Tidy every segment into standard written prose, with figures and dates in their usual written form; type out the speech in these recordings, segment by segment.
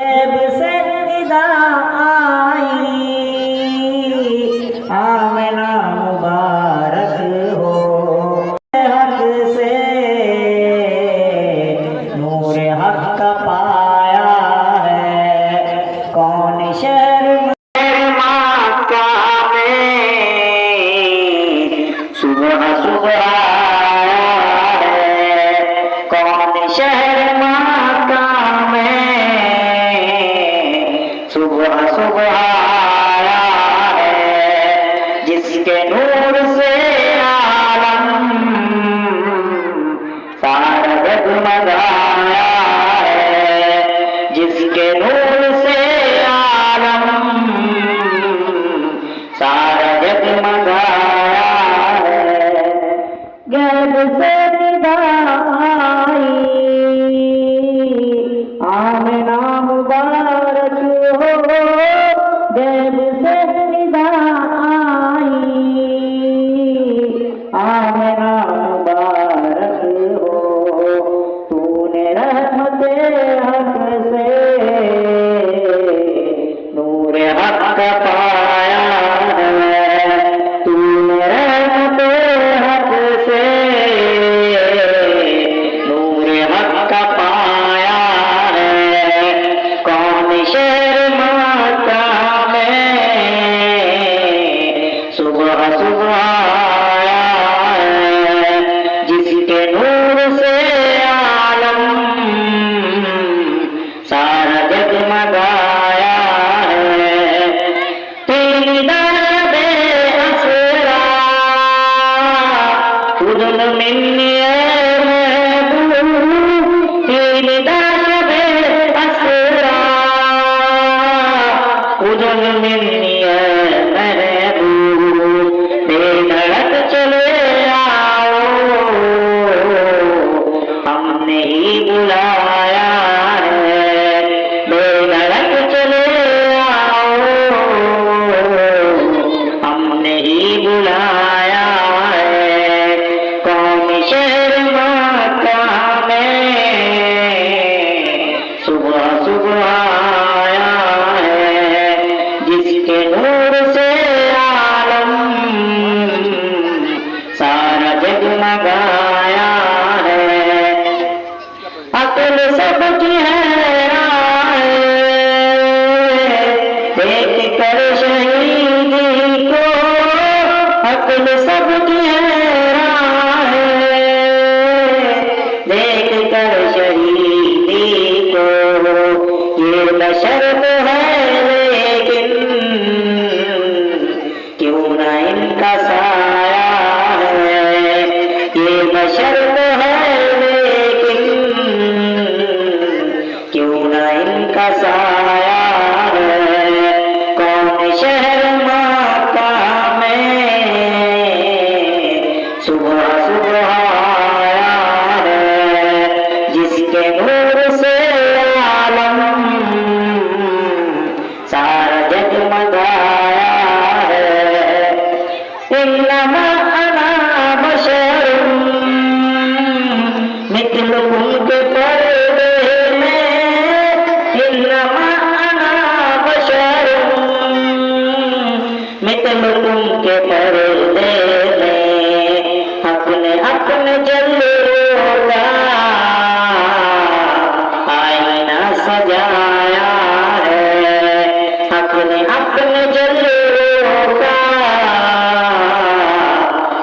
गैब से निदा आई आमना मुबारक हो, हक से नूर हक का पाया है कौन शहर मक्का में सुबह सुबह आया है, कौन शहर मक्का में सुबह सुबह आया है, जिसके नूर से आलम सारा जगमगाया है, जिसके नूर से आलम सारा जगमगाया है। गैब से निदा आई आमना मुबारक हो, गैब से निदा आई आमना मुबारक हो, तूने रहमते हक से नूर हक का पाया है, तूने रहमते हक से नूर हक का पाया है, कौन शहर मक्का में सुबह सुबह आया है, जिसके नूर से आलम सारा जगमगाया है। तेरी दाशबे असरा उदन मिन्नी महबूब, तेरी दाशबे असरा उदन मिन्नी महबूब, बेधड़क चले आओ हमने ही बुलाया है, बेधड़क चले आओ हमने ही बुलाया है, कौन शहर मक्का में सुबह सुबह आया है, जिसके नूर से आलम सारा जगमगाया है। अकल सबकी हैरान देख कर शहीदी को, अकल सबकी हैरान देख कर शहीदी को, ये बशर्त है लेकिन क्यों ना इनका साया है, ये बशर्त है लेकिन क्यों ना इनका साया है, कौन शहर मक्का में सुबह सुबह आया है, जिसके नूर से आलम सारा जगमगाया है। इन्नमा अना बशरुम मिथलुकुम के पर्दे में, इन्नमा अना बशरुम मिथलुकुम के पर्दे में, अपने अपने जल्लों का आईना सजाया है, अपने अपने जल्लों का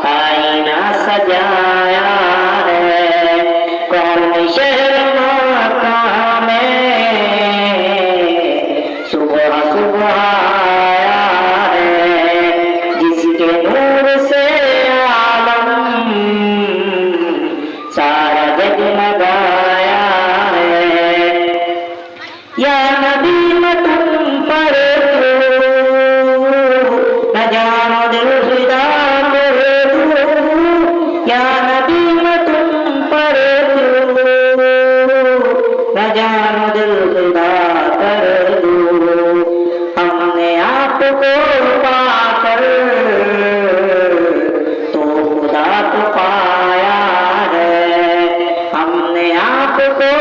आईना सजाया है, कौन शहर मक्का में सुबह सुबह आया है, जिसके नूर से आलम सारा जगमगाया है। या नबी मैं तुम पर न जानो दिल फिदा कर दूं, या नबी मैं तुम पर न जानो दिल फिदा कर दूं, हमने आपको पाकर तो खुदा को पाया है, हमने आपको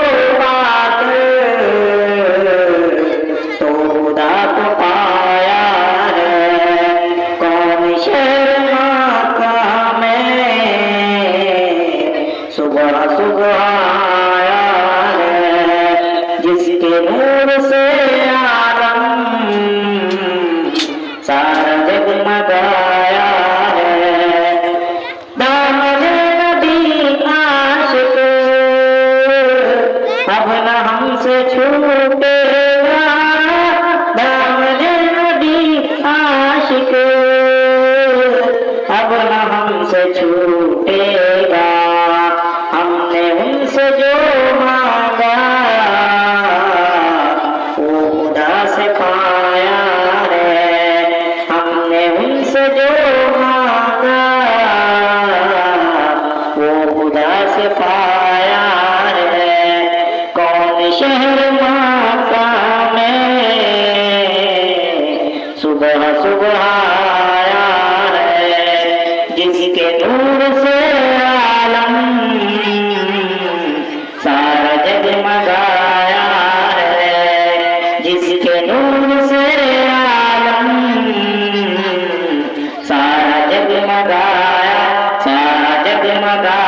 पाकर नूर से आलम सारा जगमगाया है। दामन नबी आशिक अब न हमसे छूटेगा, दामन नबी आशिक अब न हमसे छूटेगा। हमने उनसे जो मांगा वो खुदा से पाया है। हमने उनसे जो मांगा वो खुदा से पाया है। कौन शहर माका में सुबह सुबह आया है, जिसके नूर से आलम सारा जगमगाया है। जिसके नूर से आलम सारा जगमगाया, सारा जगमगाया।